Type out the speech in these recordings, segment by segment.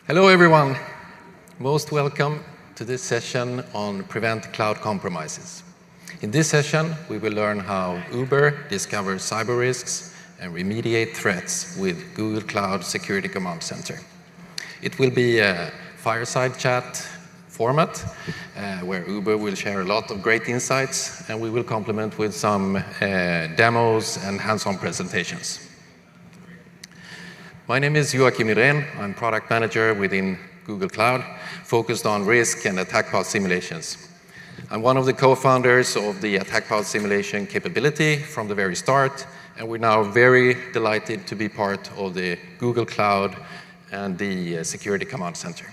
Hello everyone, most welcome to this session on Prevent Cloud Compromises. In this session, we will learn how Uber discovers cyber risks and remediate threats with Google Cloud Security Command Center. It will be a fireside chat format where Uber will share a lot of great insights, and we will complement with some demos and hands-on presentations. My name is Joakim. I'm product manager within Google Cloud, focused on risk and attack path simulations. I'm one of the co-founders of the attack path simulation capability from the very start, and we're now very delighted to be part of the Google Cloud and the Security Command Center.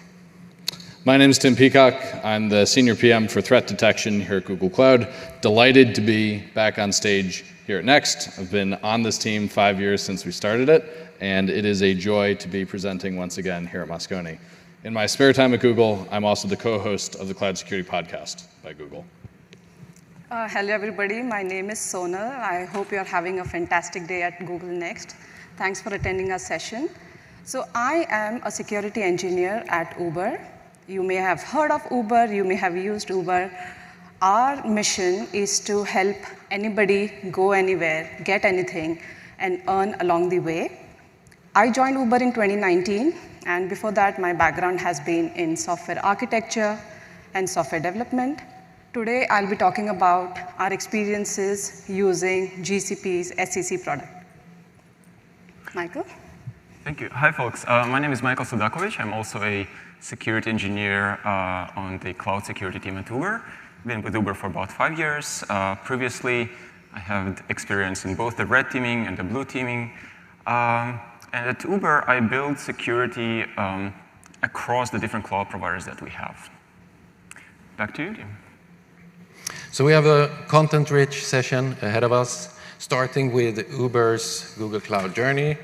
My name is Tim Peacock. I'm the Senior PM for Threat Detection here at Google Cloud. Delighted to be back on stage here at Next. I've been on this team 5 years since we started it, and it is a joy to be presenting once again here at Moscone. In my spare time at Google, I'm also the co-host of the Cloud Security Podcast by Google. Hello everybody, my name is Sonal. I hope you're having a fantastic day at Google Next. Thanks for attending our session. So I am a security engineer at Uber. You may have heard of Uber, you may have used Uber. Our mission is to help anybody go anywhere, get anything, and earn along the way. I joined Uber in 2019, and before that, my background has been in software architecture and software development. Today, I'll be talking about our experiences using GCP's SEC product. Michael? Thank you. Hi, folks. My name is Michael Sudakovitch. I'm also a security engineer on the cloud security team at Uber. Been with Uber for about 5 years. Previously, I have experience in both the red teaming and the blue teaming. And at Uber, I build security across the different cloud providers that we have. Back to you, Tim. So we have a content-rich session ahead of us, starting with Uber's Google Cloud journey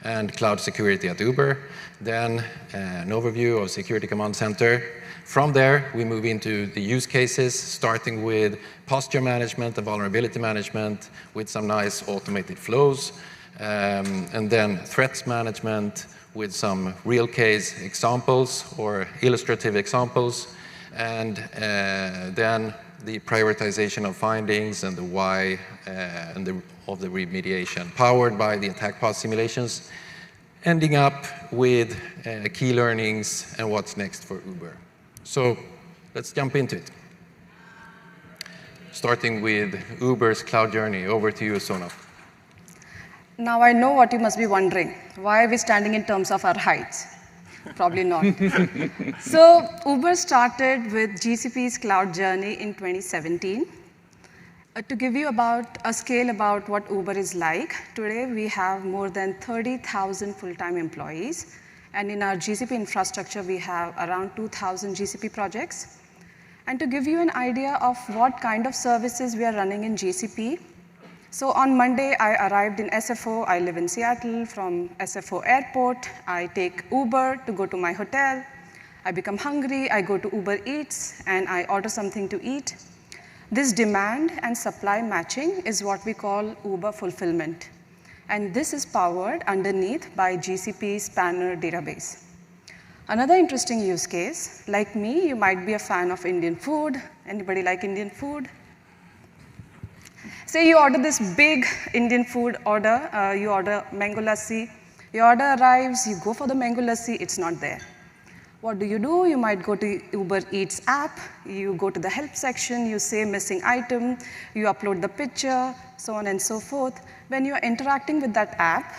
and cloud security at Uber, then an overview of Security Command Center. From there, we move into the use cases, starting with posture management and vulnerability management with some nice automated flows, and then threats management with some real case examples or illustrative examples, and then the prioritization of findings and the why of the remediation, powered by the attack path simulations, ending up with key learnings and what's next for Uber. So let's jump into it. Starting with Uber's cloud journey. Over to you, Sonal. Now I know what you must be wondering. Why are we standing in terms of our heights? Probably not. So Uber started with GCP's cloud journey in 2017. To give you about a scale about what Uber is like, today we have more than 30,000 full-time employees. And in our GCP infrastructure, we have around 2,000 GCP projects. And to give you an idea of what kind of services we are running in GCP, so on Monday, I arrived in SFO. I live in Seattle. From SFO airport, I take Uber to go to my hotel. I become hungry. I go to Uber Eats, and I order something to eat. This demand and supply matching is what we call Uber fulfillment. And this is powered underneath by GCP's Spanner database. Another interesting use case, like me, you might be a fan of Indian food. Anybody like Indian food? Say you order this big Indian food order, you order mango lassi. Your order arrives, you go for the mango lassi, it's not there. What do? You might go to Uber Eats app, you go to the help section, you say missing item, you upload the picture, so on and so forth. When you're interacting with that app,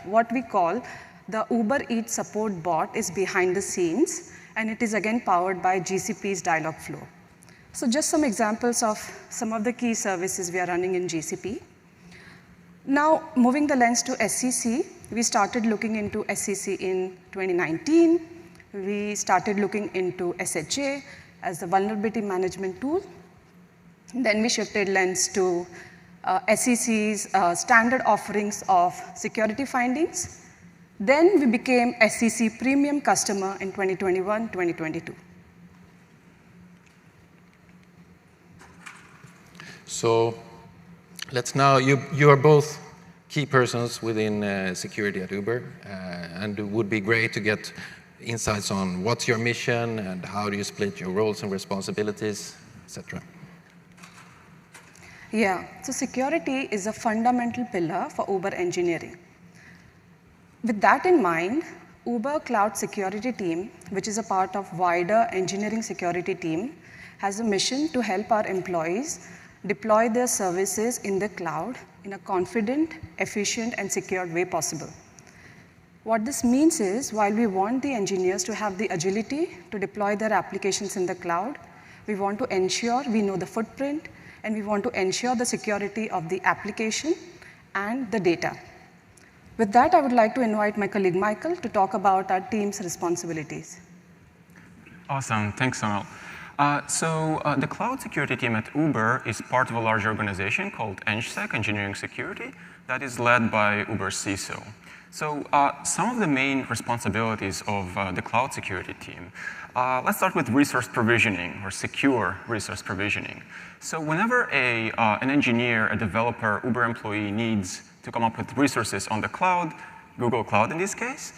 what we call the Uber Eats support bot is behind the scenes, and it is again powered by GCP's Dialogflow. So just some examples of some of the key services we are running in GCP. Now, moving the lens to SEC, we started looking into SEC in 2019. We started looking into SHA as the vulnerability management tool. Then we shifted lens to SEC's standard offerings of security findings. Then we became SEC premium customer in 2021, 2022. So let's now, you are both key persons within security at Uber, and it would be great to get insights on what's your mission and how do you split your roles and responsibilities, etc. Yeah, so security is a fundamental pillar for Uber engineering. With that in mind, Uber Cloud Security Team, which is a part of wider engineering security team, has a mission to help our employees deploy their services in the cloud in a confident, efficient, and secured way possible. What this means is, while we want the engineers to have the agility to deploy their applications in the cloud, we want to ensure we know the footprint, and we want to ensure the security of the application and the data. With that, I would like to invite my colleague Michael to talk about our team's responsibilities. Awesome, thanks, Sonal. The cloud security team at Uber is part of a larger organization called EngSec, Engineering Security, that is led by Uber's CISO. So some of the main responsibilities of the cloud security team. Let's start with resource provisioning, or secure resource provisioning. So whenever an engineer, a developer, Uber employee needs to come up with resources on the cloud, Google Cloud in this case,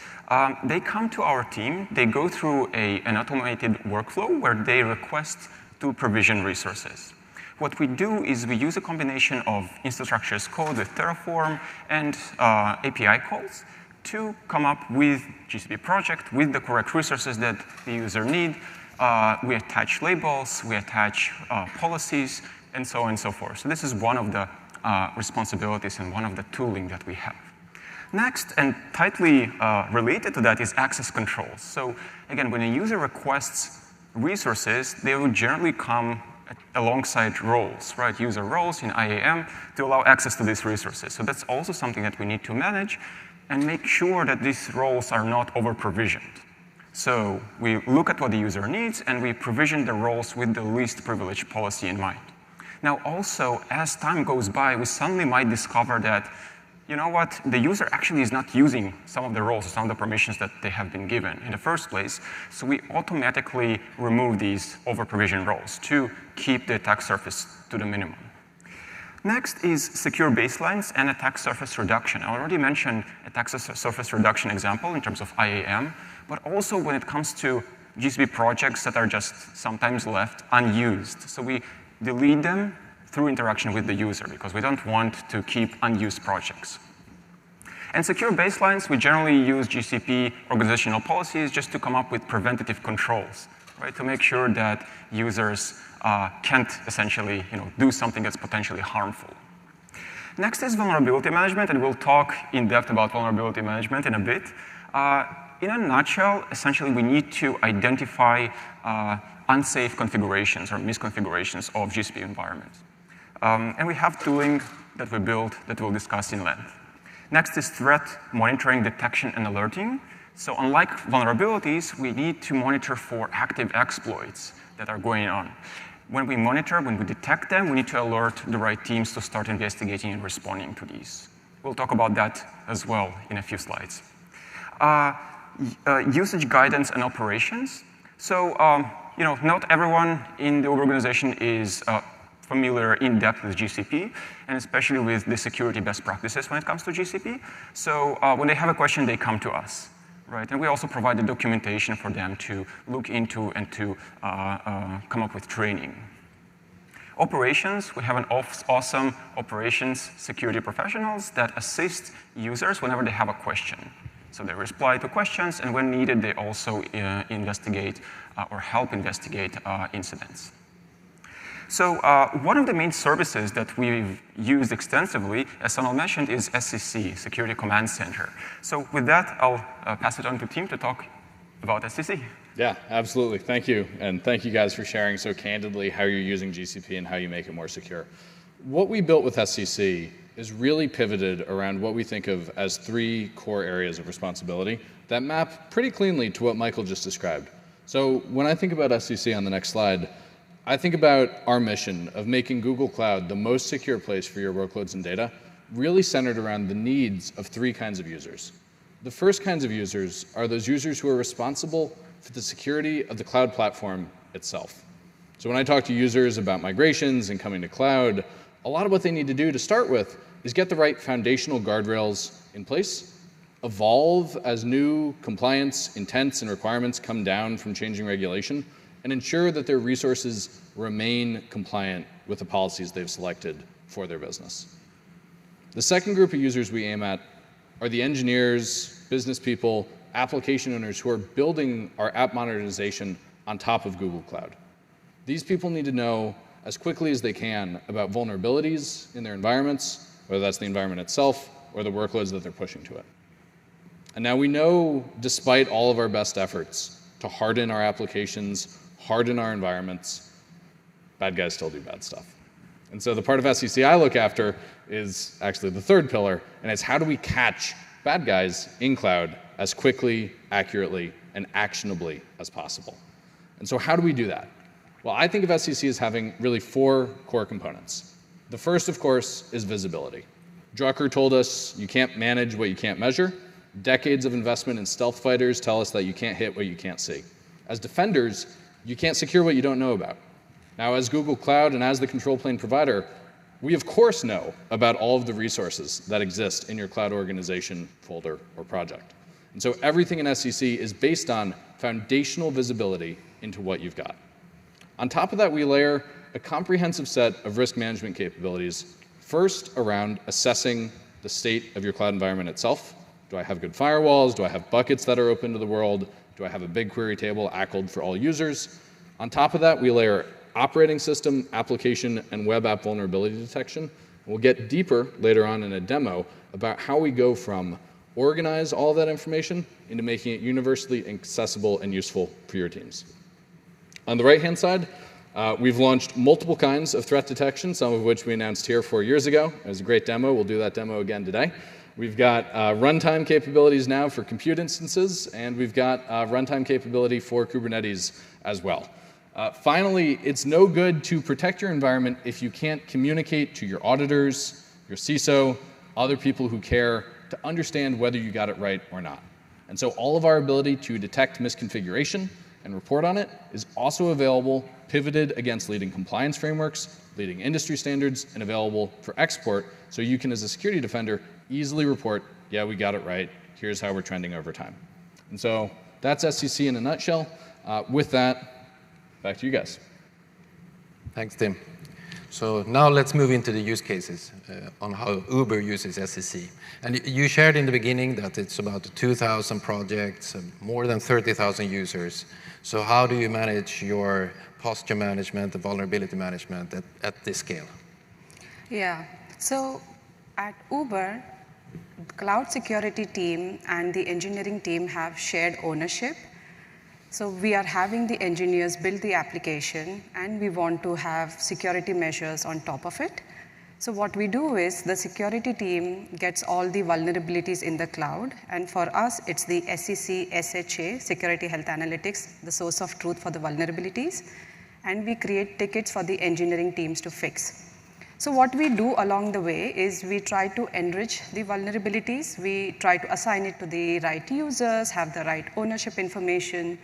they come to our team, they go through an automated workflow where they request to provision resources. What we do is we use a combination of infrastructure as code with Terraform and API calls to come up with GCP project with the correct resources that the user need. We attach labels, we attach policies, and so on and so forth. So this is one of the responsibilities and one of the tooling that we have. Next, and tightly related to that, is access controls. So again, when a user requests resources, they will generally come alongside roles, right? User roles in IAM to allow access to these resources. So that's also something that we need to manage and make sure that these roles are not over-provisioned. So we look at what the user needs and we provision the roles with the least privilege policy in mind. Now also, as time goes by, we suddenly might discover that, you know what, the user actually is not using some of the roles, some of the permissions that they have been given in the first place. So we automatically remove these over-provisioned roles to keep the attack surface to the minimum. Next is secure baselines and attack surface reduction. I already mentioned attack surface reduction example in terms of IAM, but also when it comes to GCP projects that are just sometimes left unused. So we delete them through interaction with the user because we don't want to keep unused projects. And secure baselines, we generally use GCP organizational policies just to come up with preventative controls, right? To make sure that users can't essentially do something that's potentially harmful. Next is vulnerability management, and we'll talk in depth about vulnerability management in a bit. In a nutshell, essentially we need to identify unsafe configurations or misconfigurations of GCP environments. And we have tooling that we built that we'll discuss in length. Next is threat monitoring, detection, and alerting. So unlike vulnerabilities, we need to monitor for active exploits that are going on. When we monitor, when we detect them, we need to alert the right teams to start investigating and responding to these. We'll talk about that as well in a few slides. Usage guidance and operations. So, not everyone in the organization is familiar in depth with GCP, and especially with the security best practices when it comes to GCP. So when they have a question, they come to us, right? And we also provide the documentation for them to look into and to come up with training. Operations, we have an awesome operations security professionals that assist users whenever they have a question. So they reply to questions, and when needed, they also investigate or help investigate incidents. So one of the main services that we've used extensively, as Sonal mentioned, is SCC, Security Command Center. So with that, I'll pass it on to Tim to talk about SCC. Yeah, absolutely. Thank you. And thank you guys for sharing so candidly how you're using GCP and how you make it more secure. What we built with SCC is really pivoted around what we think of as 3 core areas of responsibility that map pretty cleanly to what Michael just described. So when I think about SCC on the next slide, I think about our mission of making Google Cloud the most secure place for your workloads and data, really centered around the needs of 3 kinds of users. The first kinds of users are those users who are responsible for the security of the cloud platform itself. So when I talk to users about migrations and coming to cloud, a lot of what they need to do to start with is get the right foundational guardrails in place evolve as new compliance intents and requirements come down from changing regulation, and ensure that their resources remain compliant with the policies they've selected for their business. The second group of users we aim at are the engineers, business people, application owners who are building our app modernization on top of Google Cloud. These people need to know as quickly as they can about vulnerabilities in their environments, whether that's the environment itself or the workloads that they're pushing to it. And now we know, despite all of our best efforts to harden our applications, harden our environments, bad guys still do bad stuff. And so the part of SEC I look after is actually the third pillar, and it's how do we catch bad guys in cloud as quickly, accurately, and actionably as possible. And so how do we do that? Well, I think of SEC as having really 4 core components. The first, of course, is visibility. Drucker told us you can't manage what you can't measure. Decades of investment in stealth fighters tell us that you can't hit what you can't see. As defenders, you can't secure what you don't know about. Now, as Google Cloud and as the control plane provider, we of course know about all of the resources that exist in your cloud organization, folder, or project. And so everything in SEC is based on foundational visibility into what you've got. On top of that, we layer a comprehensive set of risk management capabilities, first around assessing the state of your cloud environment itself. Do I have good firewalls? Do I have buckets that are open to the world? Do I have a BigQuery table ACLed for all users? On top of that, we layer operating system, application, and web app vulnerability detection. We'll get deeper later on in a demo about how we go from organize all of that information into making it universally accessible and useful for your teams. On the right-hand side, we've launched multiple kinds of threat detection, some of which we announced here 4 years ago. It was a great demo. We'll do that demo again today. We've got runtime capabilities now for compute instances, and we've got runtime capability for Kubernetes as well. Finally, it's no good to protect your environment if you can't communicate to your auditors, your CISO, other people who care to understand whether you got it right or not. And so all of our ability to detect misconfiguration and report on it is also available, pivoted against leading compliance frameworks, leading industry standards, and available for export, so you can, as a security defender, easily report, yeah, we got it right, here's how we're trending over time. And so that's SEC in a nutshell. With that, back to you guys. Thanks, Tim. So now let's move into the use cases on how Uber uses SEC. And you shared in the beginning that it's about 2,000 projects, more than 30,000 users. So how do you manage your posture management and vulnerability management at this scale? Yeah, so at Uber, the cloud security team and the engineering team have shared ownership. So we are having the engineers build the application, and we want to have security measures on top of it. So what we do is the security team gets all the vulnerabilities in the cloud, and for us, it's the SEC SHA, Security Health Analytics, the source of truth for the vulnerabilities, and we create tickets for the engineering teams to fix. So what we do along the way is we try to enrich the vulnerabilities. We try to assign it to the right users, have the right ownership information.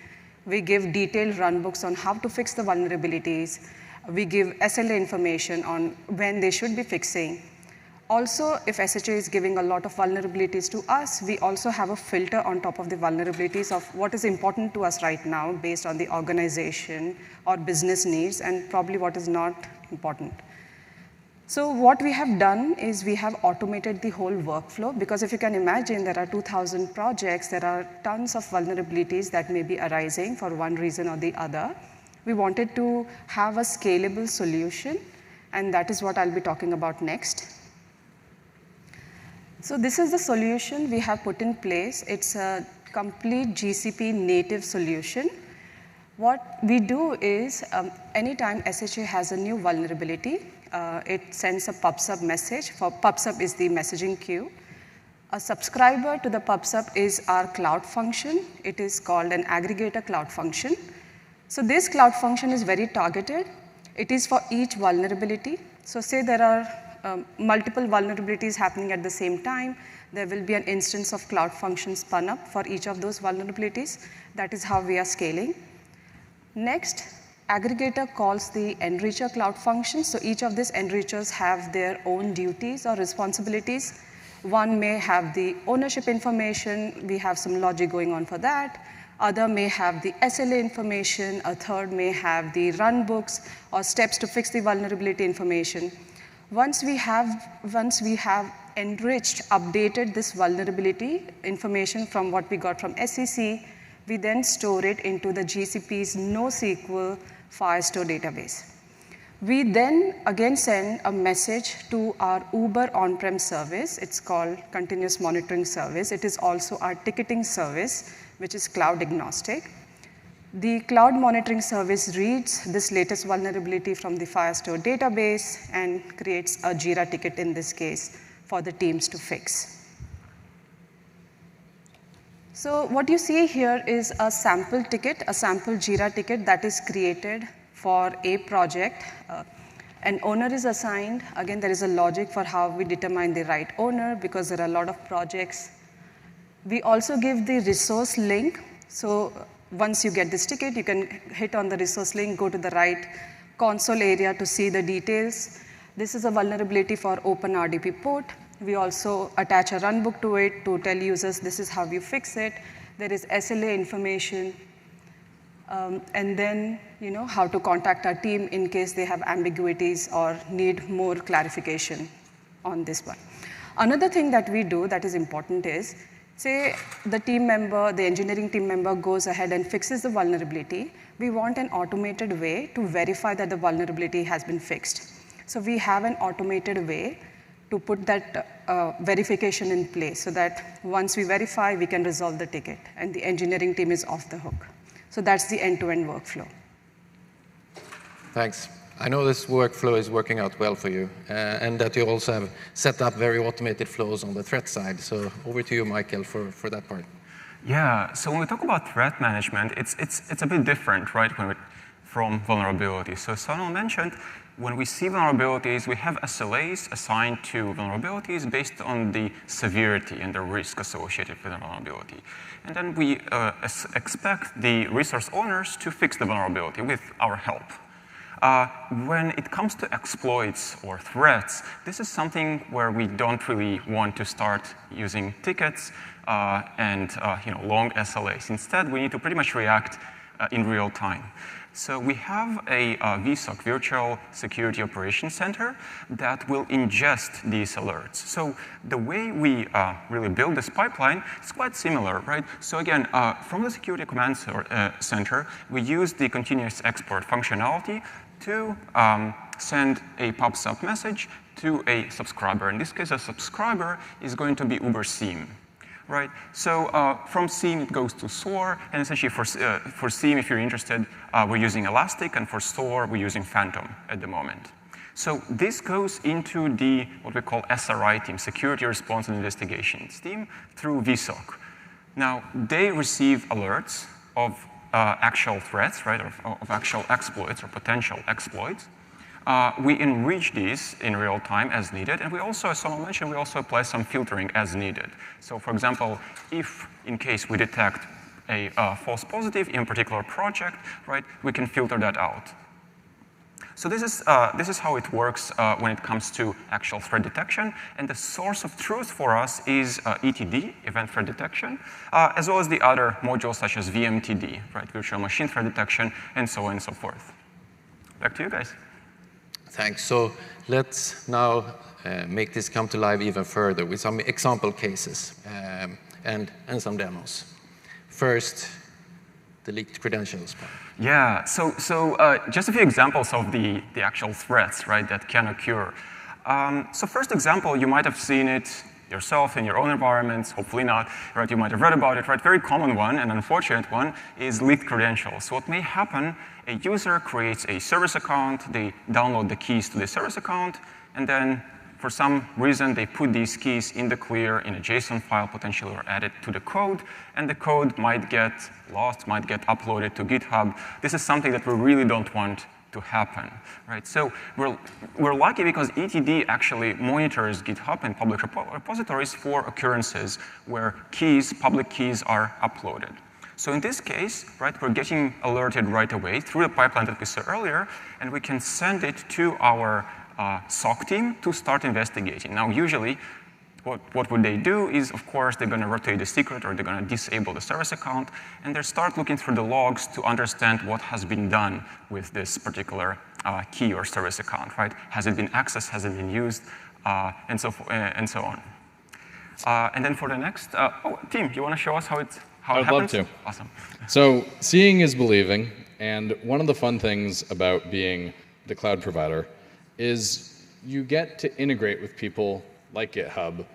We give detailed runbooks on how to fix the vulnerabilities. We give SLA information on when they should be fixing. Also, if SHA is giving a lot of vulnerabilities to us, we also have a filter on top of the vulnerabilities of what is important to us right now based on the organization or business needs, and probably what is not important. So what we have done is we have automated the whole workflow, because if you can imagine, there are 2,000 projects, there are tons of vulnerabilities that may be arising for one reason or the other. We wanted to have a scalable solution, and that is what I'll be talking about next. So this is the solution we have put in place. It's a complete GCP native solution. What we do is, anytime SHA has a new vulnerability, it sends a PubSub message. For PubSub is the messaging queue. A subscriber to the PubSub is our cloud function. It is called an aggregator cloud function. So this cloud function is very targeted. It is for each vulnerability. So say there are multiple vulnerabilities happening at the same time, there will be an instance of cloud function spun up for each of those vulnerabilities. That is how we are scaling. Next, aggregator calls the enricher cloud function. So each of these enrichers have their own duties or responsibilities. One may have the ownership information. We have some logic going on for that. Other may have the SLA information. A third may have the run books or steps to fix the vulnerability information. Once we have enriched, updated this vulnerability information from what we got from SEC, we then store it into the GCP's NoSQL Firestore database. We then again send a message to our Uber on-prem service. It's called Continuous Monitoring Service. It is also our ticketing service, which is cloud agnostic. The cloud monitoring service reads this latest vulnerability from the Firestore database and creates a Jira ticket in this case for the teams to fix. So what you see here is a sample ticket, a sample Jira ticket that is created for a project. An owner is assigned. Again, there is a logic for how we determine the right owner because there are a lot of projects. We also give the resource link. So once you get this ticket, you can hit on the resource link, go to the right console area to see the details. This is a vulnerability for OpenRDP port. We also attach a runbook to it to tell users this is how you fix it. There is SLA information. And then how to contact our team in case they have ambiguities or need more clarification on this one. Another thing that we do that is important is, say the team member, the engineering team member goes ahead and fixes the vulnerability. We want an automated way to verify that the vulnerability has been fixed. So we have an automated way to put that verification in place so that once we verify, we can resolve the ticket and the engineering team is off the hook. So that's the end-to-end workflow. Thanks. I know this workflow is working out well for you, and that you also have set up very automated flows on the threat side. So over to you, Michael, for that part. Yeah, so when we talk about threat management, it's a bit different, right, from vulnerabilities. So Sonal mentioned, when we see vulnerabilities, we have SLAs assigned to vulnerabilities based on the severity and the risk associated with the vulnerability. And then we expect the resource owners to fix the vulnerability with our help. When it comes to exploits or threats, this is something where we don't really want to start using tickets and long SLAs. Instead, we need to pretty much react in real time. So we have a VSOC, Virtual Security Operations Center, that will ingest these alerts. So the way we really build this pipeline is quite similar, right? So again, from the Security Command Center, we use the continuous export functionality to send a pub/sub message to a subscriber. In this case, a subscriber is going to be Uber SIEM. Right? So from SIEM, it goes to SOAR, and essentially for SIEM, if you're interested, we're using Elastic, and for SOAR, we're using Phantom at the moment. So this goes into the, what we call SRI team, Security Response and Investigations team, through VSOC. Now, they receive alerts of actual threats, right, of actual exploits or potential exploits. We enrich these in real time as needed, and we also, as someone mentioned, we also apply some filtering as needed. So for example, if in case we detect a false positive in a particular project, right, we can filter that out. So this is how it works when it comes to actual threat detection, and the source of truth for us is ETD, Event Threat Detection, as well as the other modules such as VMTD, right, Virtual Machine Threat Detection, and so on and so forth. Back to you guys. Thanks. So let's now make this come to life even further with some example cases and some demos. First, the leaked credentials part. Yeah, so just a few examples of the actual threats, right, that can occur. So first example, you might have seen it yourself in your own environments, hopefully not, right? You might have read about it, right? Very common one and unfortunate one is leaked credentials. So what may happen, a user creates a service account, they download the keys to the service account, and then for some reason they put these keys in the clear in a JSON file potentially or add it to the code, and the code might get lost, might get uploaded to GitHub. This is something that we really don't want to happen, right? So we're lucky because ETD actually monitors GitHub and public repositories for occurrences where keys, public keys are uploaded. So in this case, right, we're getting alerted right away through the pipeline that we saw earlier, and we can send it to our SOC team to start investigating. Now, usually, what would they do is, of course, they're going to rotate the secret or they're going to disable the service account, and they start looking through the logs to understand what has been done with this particular key or service account, right? Has it been accessed? Has it been used? And so on. And then for the next, Tim, you want to show us how it happens? I'd love to. Awesome. So seeing is believing, and one of the fun things about being the cloud provider is you get to integrate with people like GitHub,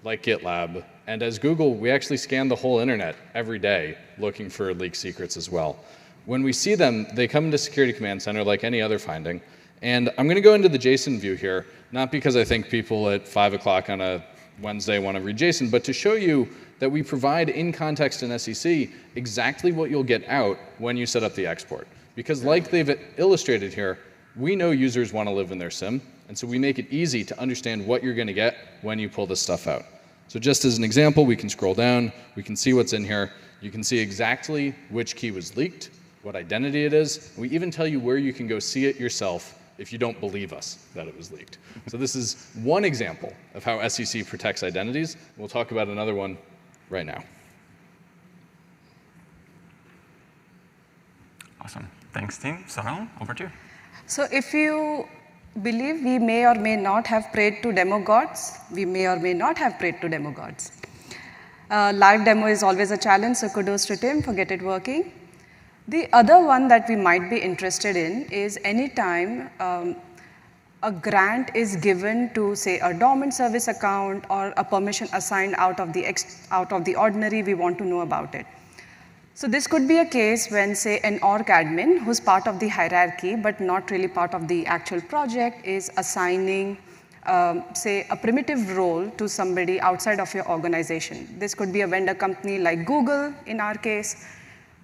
like GitLab, and as Google, we actually scan the whole internet every day looking for leak secrets as well. When we see them, they come into Security Command Center like any other finding, and I'm going to go into the JSON view here, not because I think people at 5 o'clock on a Wednesday want to read JSON, but to show you that we provide in context in SEC exactly what you'll get out when you set up the export. Because like they've illustrated here, we know users want to live in their SIM, and so we make it easy to understand what you're going to get when you pull this stuff out. So just as an example, we can scroll down, we can see what's in here. You can see exactly which key was leaked, what identity it is. We even tell you where you can go see it yourself if you don't believe us that it was leaked. So this is one example of how SEC protects identities. We'll talk about another one right now. Awesome. Thanks, Tim. Sonal, over to you. So if you believe we may or may not have prayed to demo gods, we may or may not have prayed to demo gods. Live demo is always a challenge, so kudos to Tim for get it working. The other one that we might be interested in is anytime a grant is given to, say, a dormant service account or a permission assigned out of the ordinary, we want to know about it. So this could be a case when, say, an org admin who's part of the hierarchy but not really part of the actual project is assigning, say, a primitive role to somebody outside of your organization. This could be a vendor company like Google in our case.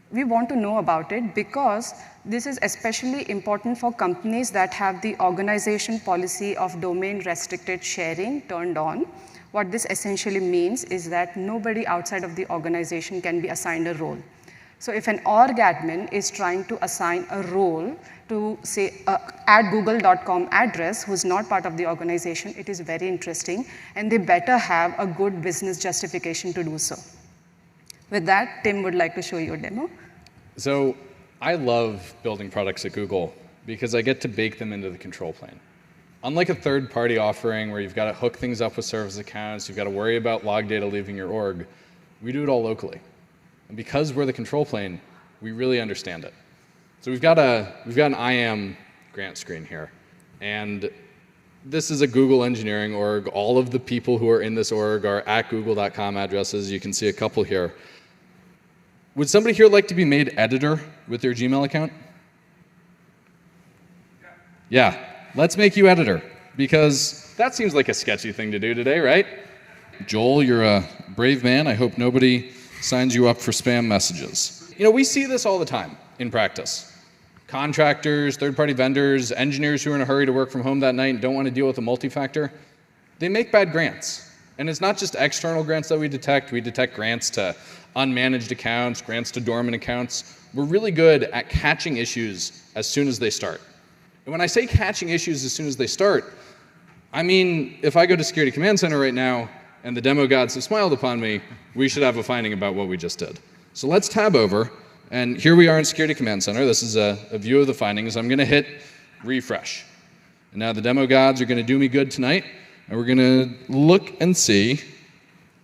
We want to know about it because this is especially important for companies that have the organization policy of domain restricted sharing turned on. What this essentially means is that nobody outside of the organization can be assigned a role. So if an org admin is trying to assign a role to, say, at google.com address who's not part of the organization, it is very interesting, and they better have a good business justification to do so. With that, Tim would like to show you a demo. So I love building products at Google because I get to bake them into the control plane. Unlike a third-party offering where you've got to hook things up with service accounts, you've got to worry about log data leaving your org, we do it all locally. And because we're the control plane, we really understand it. So we've got an IAM grant screen here. And this is a Google engineering org. All of the people who are in this org are at google.com addresses. You can see a couple here. Would somebody here like to be made editor with their Gmail account? Yeah, let's make you editor, because that seems like a sketchy thing to do today, right? Joel, you're a brave man. I hope nobody signs you up for spam messages. You know, we see this all the time in practice. Contractors, third-party vendors, engineers who are in a hurry to work from home that night and don't want to deal with a multi-factor, they make bad grants. And it's not just external grants that we detect grants to unmanaged accounts, grants to dormant accounts. We're really good at catching issues as soon as they start. And when I say catching issues as soon as they start, I mean, if I go to Security Command Center right now and the demo gods have smiled upon me, we should have a finding about what we just did. So let's tab over, and here we are in Security Command Center. This is a view of the findings. I'm going to hit refresh. And now the demo gods are going to do me good tonight, and we're going to look and see.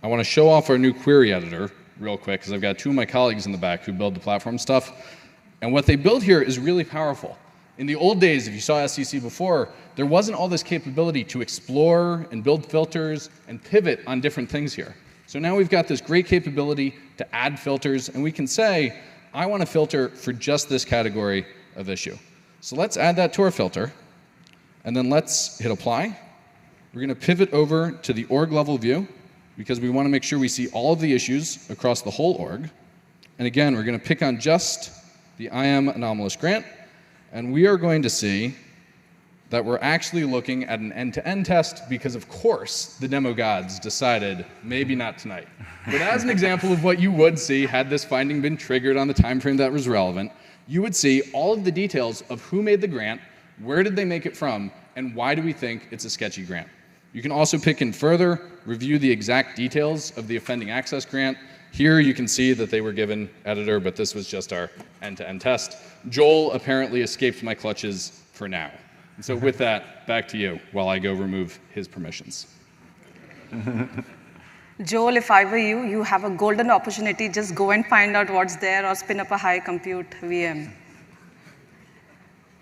I want to show off our new query editor real quick, because I've got two of my colleagues in the back who build the platform stuff. And what they build here is really powerful. In the old days, if you saw SEC before, there wasn't all this capability to explore and build filters and pivot on different things here. So now we've got this great capability to add filters, and we can say, I want to filter for just this category of issue. So let's add that to our filter, and then let's hit apply. We're going to pivot over to the org level view, because we want to make sure we see all of the issues across the whole org. And again, we're going to pick on just the IAM anomalous grant, and we are going to see that we're actually looking at an end-to-end test because, of course, the demo gods decided maybe not tonight. But as an example of what you would see had this finding been triggered on the time frame that was relevant, you would see all of the details of who made the grant, where did they make it from, and why do we think it's a sketchy grant. You can also pick in further, review the exact details of the offending access grant. Here you can see that they were given editor, but this was just our end-to-end test. Joel apparently escaped my clutches for now. And so with that, back to you while I go remove his permissions. Joel, if I were you, you have a golden opportunity. Just go and find out what's there or spin up a high compute VM.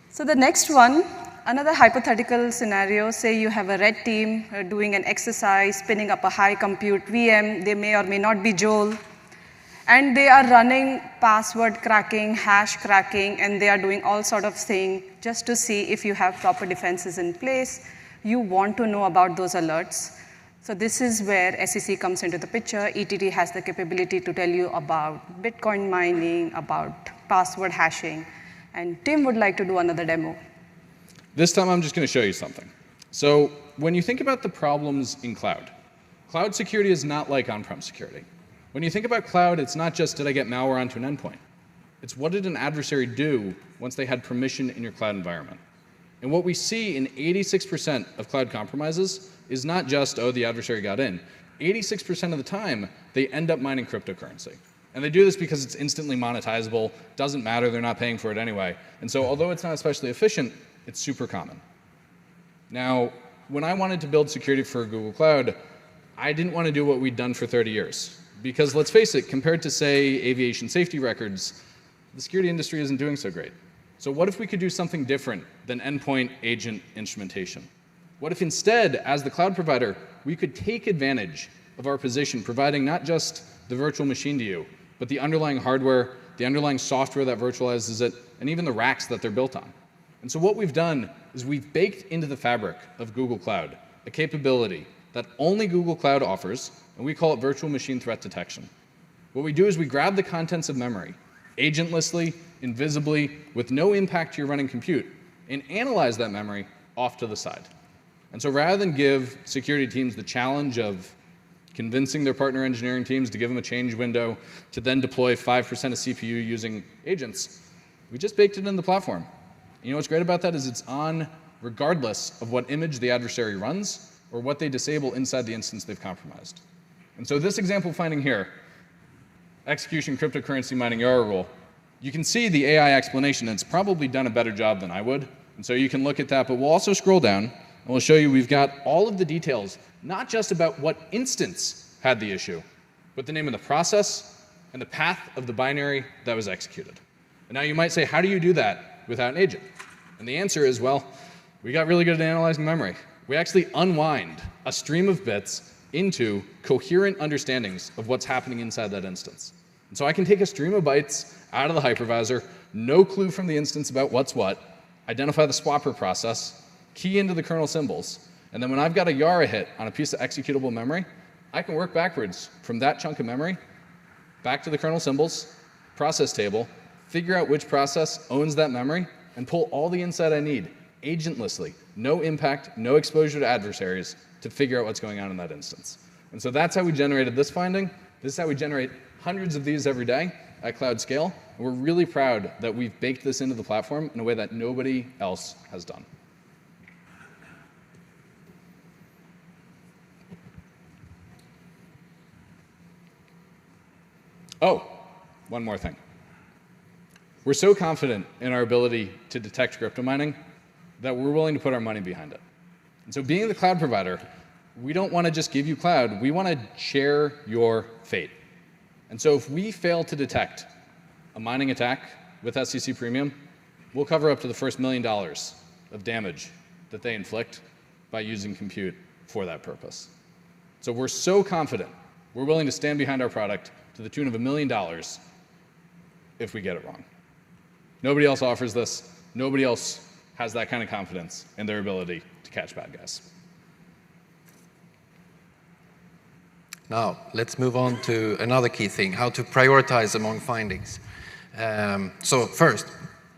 So the next one, another hypothetical scenario, say you have a red team doing an exercise, spinning up a high compute VM. They may or may not be Joel. And they are running password cracking, hash cracking, and they are doing all sort of things just to see if you have proper defenses in place. You want to know about those alerts. So this is where SEC comes into the picture. ETT has the capability to tell you about Bitcoin mining, about password hashing. And Tim would like to do another demo. This time I'm just going to show you something. So when you think about the problems in cloud, cloud security is not like on-prem security. When you think about cloud, it's not just did I get malware onto an endpoint. It's what did an adversary do once they had permission in your cloud environment. And what we see in 86% of cloud compromises is not just, oh, the adversary got in. 86% of the time, they end up mining cryptocurrency. And they do this because it's instantly monetizable, doesn't matter, they're not paying for it anyway. And so although it's not especially efficient, it's super common. Now, when I wanted to build security for Google Cloud, I didn't want to do what we'd done for 30 years. Because let's face it, compared to, say, aviation safety records, the security industry isn't doing so great. So what if we could do something different than endpoint agent instrumentation? What if instead, as the cloud provider, we could take advantage of our position, providing not just the virtual machine to you, but the underlying hardware, the underlying software that virtualizes it, and even the racks that they're built on. And so what we've done is we've baked into the fabric of Google Cloud a capability that only Google Cloud offers, and we call it virtual machine threat detection. What we do is we grab the contents of memory, agentlessly, invisibly, with no impact to your running compute, and analyze that memory off to the side. And so rather than give security teams the challenge of convincing their partner engineering teams to give them a change window, to then deploy 5% of CPU using agents, we just baked it in the platform. You know what's great about that is it's on regardless of what image the adversary runs or what they disable inside the instance they've compromised. And so this example finding here, execution cryptocurrency mining error rule, you can see the AI explanation, and it's probably done a better job than I would. And so you can look at that, but we'll also scroll down, and we'll show you we've got all of the details, not just about what instance had the issue, but the name of the process and the path of the binary that was executed. And now you might say, how do you do that without an agent? And the answer is, well, we got really good at analyzing memory. We actually unwind a stream of bits into coherent understandings of what's happening inside that instance. And so I can take a stream of bytes out of the hypervisor, no clue from the instance about what's what, identify the swapper process, key into the kernel symbols, and then when I've got a Yara hit on a piece of executable memory, I can work backwards from that chunk of memory back to the kernel symbols, process table, figure out which process owns that memory, and pull all the insight I need agentlessly, no impact, no exposure to adversaries, to figure out what's going on in that instance. And so that's how we generated this finding. This is how we generate hundreds of these every day at cloud scale. And we're really proud that we've baked this into the platform in a way that nobody else has done. Oh, one more thing. We're so confident in our ability to detect cryptomining that we're willing to put our money behind it. And so being the cloud provider, we don't want to just give you cloud, we want to share your fate. And so if we fail to detect a mining attack with SEC Premium, we'll cover up to the first $1 million of damage that they inflict by using compute for that purpose. So we're so confident, we're willing to stand behind our product to the tune of $1 million if we get it wrong. Nobody else offers this. Nobody else has that kind of confidence in their ability to catch bad guys. Now, let's move on to another key thing, how to prioritize among findings. So first,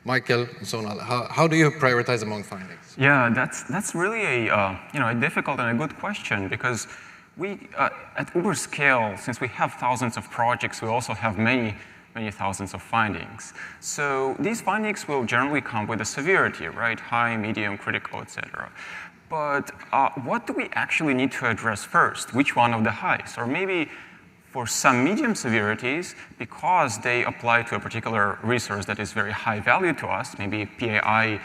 Michael and Sonal, how do you prioritize among findings? Yeah, that's really a difficult and a good question, because we at Uber scale, since we have thousands of projects, we also have many thousands of findings. So these findings will generally come with a severity, right? High, medium, critical, etc. But what do we actually need to address first? Which one of the highs? Or maybe for some medium severities, because they apply to a particular resource that is very high value to us, maybe a PAI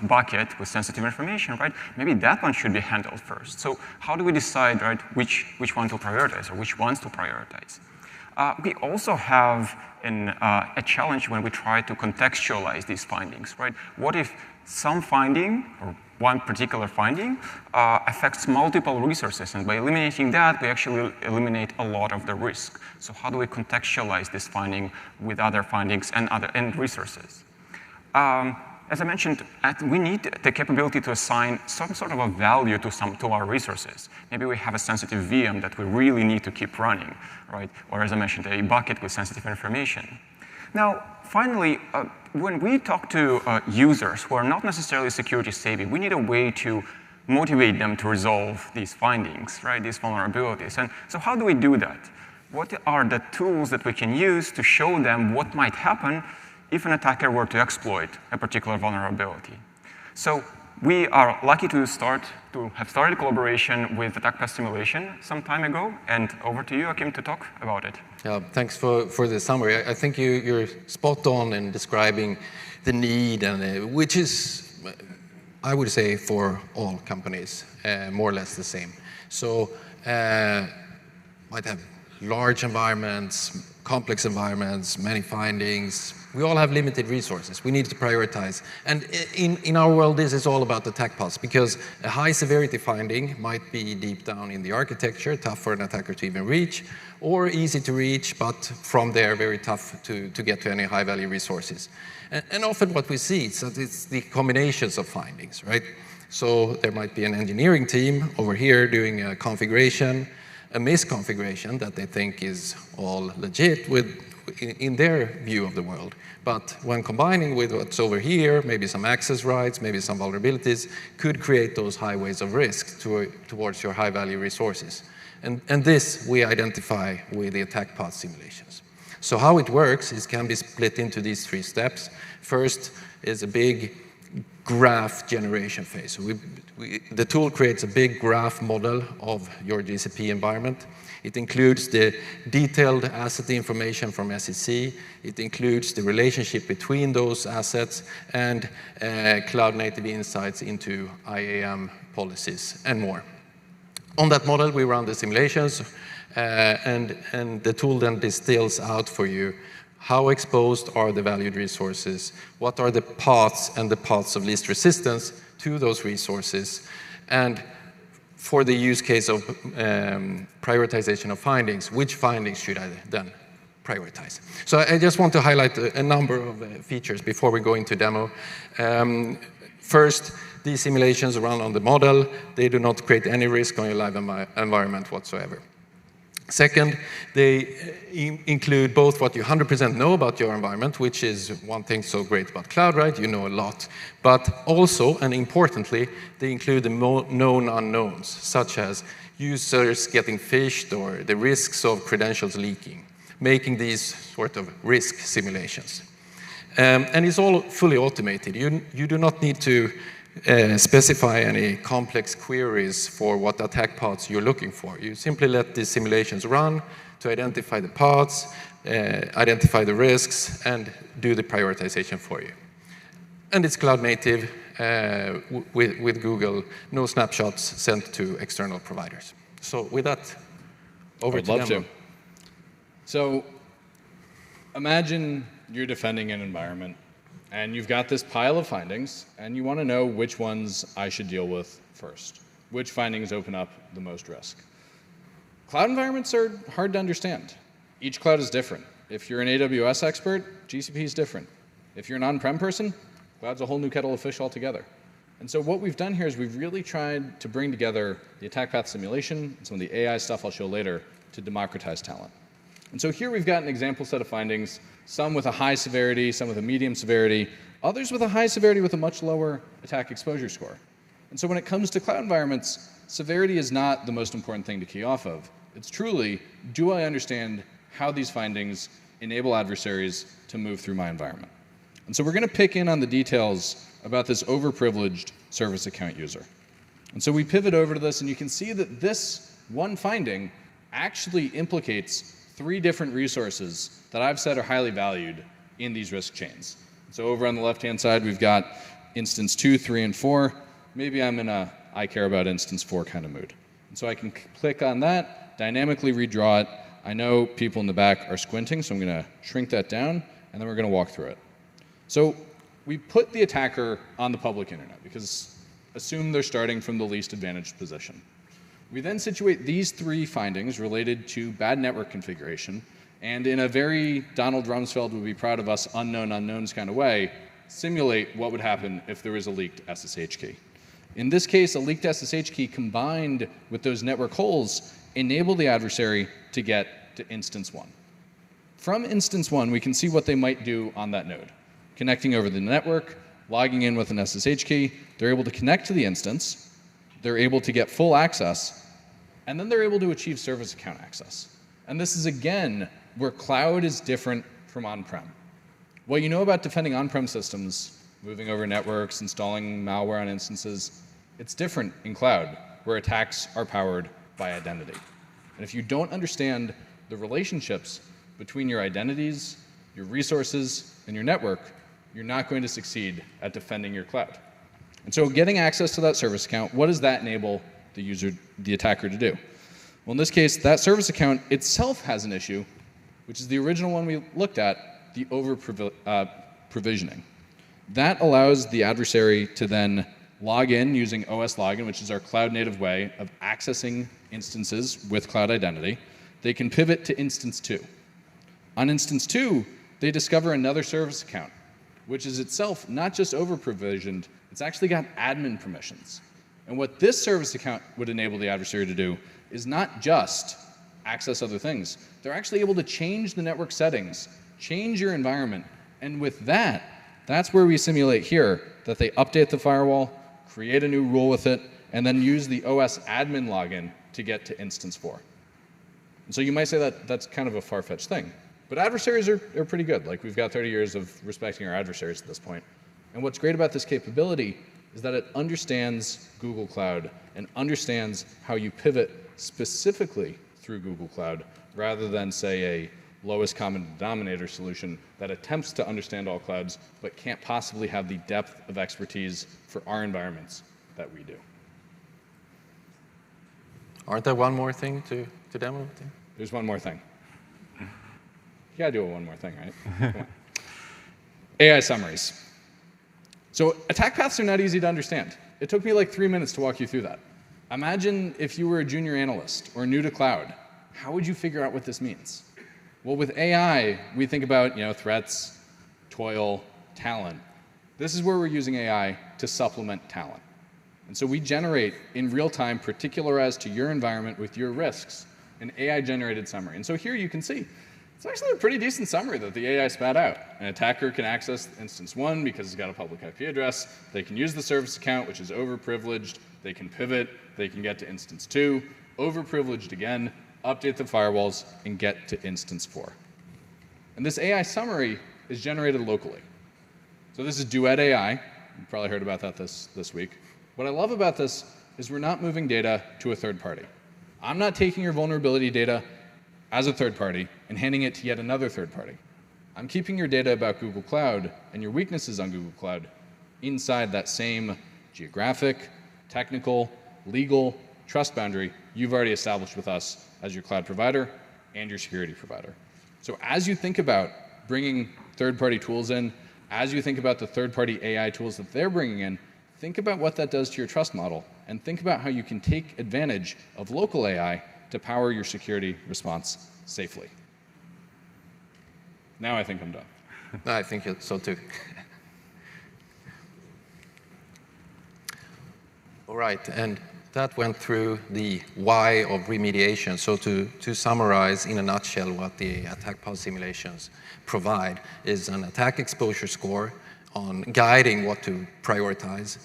bucket with sensitive information, right? Maybe that one should be handled first. So how do we decide, right, which one to prioritize or which ones to prioritize? We also have a challenge when we try to contextualize these findings, right? What if some finding, or one particular finding, affects multiple resources, and by eliminating that, we actually eliminate a lot of the risk. So how do we contextualize this finding with other findings and other end resources? As I mentioned, we need the capability to assign some sort of a value to our resources. Maybe we have a sensitive VM that we really need to keep running, right? Or as I mentioned, a bucket with sensitive information. Now, finally, when we talk to users who are not necessarily security savvy, we need a way to motivate them to resolve these findings, right? These vulnerabilities. And so how do we do that? What are the tools that we can use to show them what might happen if an attacker were to exploit a particular vulnerability? So we are lucky to have started collaboration with Attack Path Simulation some time ago, and over to you, Joakim, to talk about it. Yeah, thanks for the summary. I think you're spot on in describing the need, and which is, I would say, for all companies, more or less the same. So might have large environments, complex environments, many findings. We all have limited resources. We need to prioritize. And in our world, this is all about attack paths, because a high severity finding might be deep down in the architecture, tough for an attacker to even reach, or easy to reach, but from there, very tough to get to any high value resources. And often what we see is that it's the combinations of findings, right? So there might be an engineering team over here doing a configuration, a misconfiguration that they think is all legit in their view of the world. But when combining with what's over here, maybe some access rights, maybe some vulnerabilities, could create those highways of risk towards your high-value resources. And this we identify with the attack path simulations. So how it works is can be split into these 3 steps. First is a big graph generation phase. So the tool creates a big graph model of your GCP environment. It includes the detailed asset information from SEC. It includes the relationship between those assets and cloud-native insights into IAM policies and more. On that model, we run the simulations, and the tool then distills out for you how exposed are the valued resources, what are the paths and the paths of least resistance to those resources, and for the use case of prioritization of findings, which findings should I then prioritize? So I just want to highlight a number of features before we go into demo. First, these simulations run on the model. They do not create any risk on your live environment whatsoever. Second, they include both what you 100% know about your environment, which is one thing so great about cloud, right? You know a lot. But also, and importantly, they include the known unknowns, such as users getting phished or the risks of credentials leaking, making these sort of risk simulations. And it's all fully automated. You do not need to specify any complex queries for what attack paths you're looking for. You simply let these simulations run to identify the paths, identify the risks, and do the prioritization for you. And it's cloud native with Google, no snapshots sent to external providers. So with that, over to demo. To. So imagine you're defending an environment, and you've got this pile of findings, and you want to know which ones I should deal with first. Which findings open up the most risk? Cloud environments are hard to understand. Each cloud is different. If you're an AWS expert, GCP is different. If you're an on-prem person, cloud's a whole new kettle of fish altogether. And so what we've done here is we've really tried to bring together the attack path simulation and some of the AI stuff I'll show later to democratize talent. And so here we've got an example set of findings, some with a high severity, some with a medium severity, others with a high severity with a much lower attack exposure score. And so when it comes to cloud environments, severity is not the most important thing to key off of. It's truly, do I understand how these findings enable adversaries to move through my environment? And so we're going to pick in on the details about this overprivileged service account user. And so we pivot over to this, and you can see that this one finding actually implicates 3 different resources that I've said are highly valued in these risk chains. So over on the left-hand side, we've got instance 2, 3, and 4. Maybe I'm in a I care about instance 4 kind of mood. And so I can click on that, dynamically redraw it. I know people in the back are squinting, so I'm going to shrink that down, and then we're going to walk through it. So we put the attacker on the public internet, because assume they're starting from the least advantaged position. We then situate these 3 findings related to bad network configuration, and in a very Donald Rumsfeld would be proud of us unknown unknowns kind of way, simulate what would happen if there was a leaked SSH key. In this case, a leaked SSH key combined with those network holes enable the adversary to get to instance 1. From instance 1, we can see what they might do on that node. Connecting over the network, logging in with an SSH key, they're able to connect to the instance, they're able to get full access, and then they're able to achieve service account access. And this is, again, where cloud is different from on-prem. What you know about defending on-prem systems, moving over networks, installing malware on instances, it's different in cloud, where attacks are powered by identity. And if you don't understand the relationships between your identities, your resources, and your network, you're not going to succeed at defending your cloud. And so getting access to that service account, what does that enable the attacker to do? Well, in this case, that service account itself has an issue, which is the original one we looked at, the over-provisioning. That allows the adversary to then log in using OS login, which is our cloud-native way of accessing instances with cloud identity. They can pivot to instance 2. On instance 2, they discover another service account, which is itself not just over-provisioned, it's actually got admin permissions. And what this service account would enable the adversary to do is not just access other things. They're actually able to change the network settings, change your environment, and with that, that's where we simulate here that they update the firewall, create a new rule with it, and then use the OS admin login to get to instance 4. And so you might say that that's kind of a far-fetched thing. But adversaries are pretty good. Like, we've got 30 years of respecting our adversaries at this point. And what's great about this capability is that it understands Google Cloud and understands how you pivot specifically through Google Cloud rather than, say, a lowest common denominator solution that attempts to understand all clouds but can't possibly have the depth of expertise for our environments that we do. Aren't there one more thing to demo? There's one more thing. You gotta do one more thing, right? Come on. AI summaries. So attack paths are not easy to understand. It took me like 3 minutes to walk you through that. Imagine if you were a junior analyst or new to cloud. How would you figure out what this means? Well, with AI, we think about threats, toil, talent. This is where we're using AI to supplement talent. And so we generate in real time, particularized to your environment with your risks, an AI-generated summary. And so here you can see, it's actually a pretty decent summary that the AI spat out. An attacker can access instance 1 because it's got a public IP address. They can use the service account, which is overprivileged. They can pivot. They can get to instance 2, overprivileged again, update the firewalls, and get to instance 4. And this AI summary is generated locally. So this is Duet AI. You probably heard about that this week. What I love about this is we're not moving data to a third party. I'm not taking your vulnerability data as a third party and handing it to yet another third party. I'm keeping your data about Google Cloud and your weaknesses on Google Cloud inside that same geographic, technical, legal, trust boundary you've already established with us as your cloud provider and your security provider. So as you think about bringing third-party tools in, as you think about the third-party AI tools that they're bringing in, think about what that does to your trust model, and think about how you can take advantage of local AI to power your security response safely. Now I think I'm done. I think so too. All right, and that went through the why of remediation. So to summarize in a nutshell what the attack path simulations provide is an attack exposure score on guiding what to prioritize,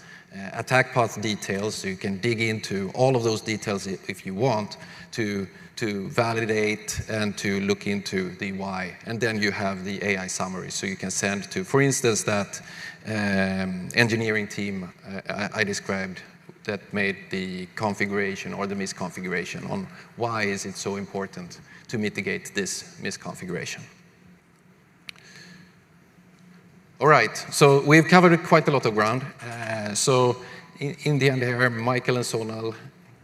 attack path details, so you can dig into all of those details if you want to validate and to look into the why. And then you have the AI summary, so you can send to, for instance, that engineering team I described that made the configuration or the misconfiguration, on why is it so important to mitigate this misconfiguration. All right, so we've covered quite a lot of ground. So in the end here, Michael and Sonal,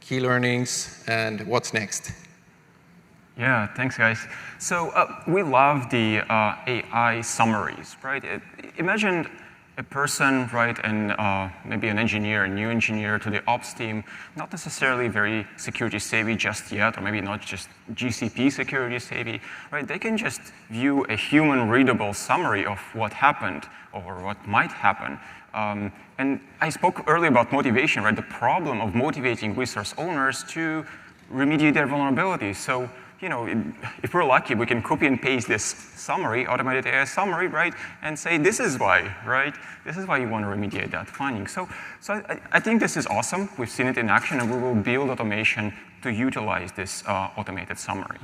key learnings, and what's next? Yeah, thanks, guys. So we love the AI summaries, right? Imagine a person, right, and maybe an engineer, a new engineer to the ops team, not necessarily very security savvy just yet, or maybe not just GCP security savvy, right? They can just view a human readable summary of what happened or what might happen. And I spoke earlier about motivation, right? The problem of motivating resource owners to remediate their vulnerabilities. So, you know, if we're lucky, we can copy and paste this summary, automated AI summary, right, and say, this is why, right? This is why you want to remediate that finding. So I think this is awesome. We've seen it in action, and we will build automation to utilize this automated summary.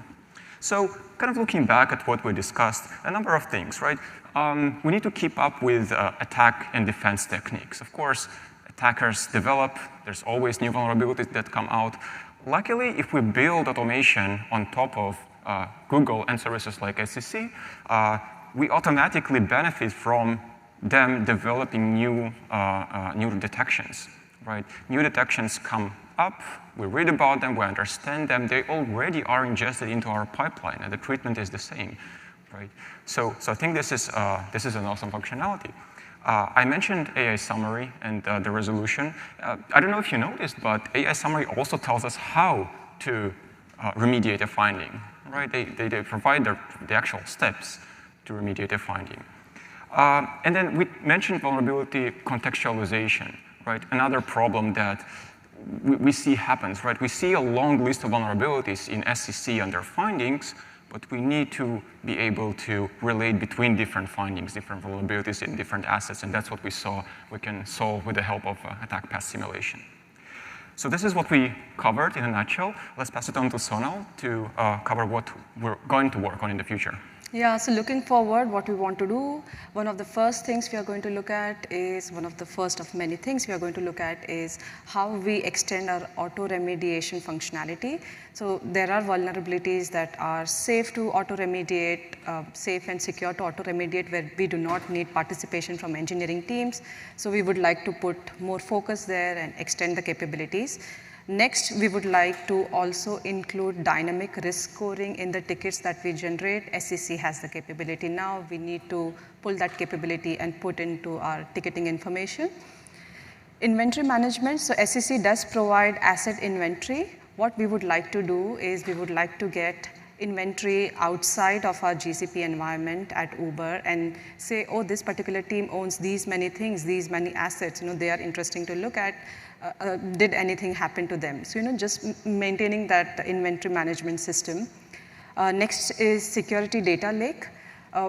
So kind of looking back at what we discussed, a number of things, right? We need to keep up with attack and defense techniques. Of course, attackers develop. There's always new vulnerabilities that come out. Luckily, if we build automation on top of Google and services like SCC, we automatically benefit from them developing new detections, right? New detections come up, we read about them, we understand them, they already are ingested into our pipeline, and the treatment is the same, right? So I think this is an awesome functionality. I mentioned AI summary and the resolution. I don't know if you noticed, but AI summary also tells us how to remediate a finding, right? They provide the actual steps to remediate a finding. And then we mentioned vulnerability contextualization, right? Another problem that we see happens, right? We see a long list of vulnerabilities in SCC under findings, but we need to be able to relate between different findings, different vulnerabilities in different assets, and that's what we saw we can solve with the help of attack path simulation. So this is what we covered in a nutshell. Let's pass it on to Sonal to cover what we're going to work on in the future. Yeah, so looking forward, what we want to do, one of the first things we are going to look at is, one of the first of many things we are going to look at is how we extend our auto-remediation functionality. So there are vulnerabilities that are safe to auto-remediate, safe and secure to auto-remediate, where we do not need participation from engineering teams. So we would like to put more focus there and extend the capabilities. Next, we would like to also include dynamic risk scoring in the tickets that we generate. SCC has the capability now. We need to pull that capability and put into our ticketing information. Inventory management. So SCC does provide asset inventory. What we would like to do is we would like to get inventory outside of our GCP environment at Uber and say, oh, this particular team owns these many things, these many assets. You know, they are interesting to look at. Did anything happen to them? So, you know, just maintaining that inventory management system. Next is security data lake.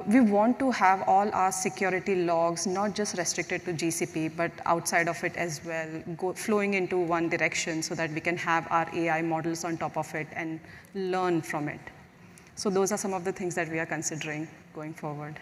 We want to have all our security logs not just restricted to GCP, but outside of it as well, flowing into one direction so that we can have our AI models on top of it and learn from it. So those are some of the things that we are considering going forward.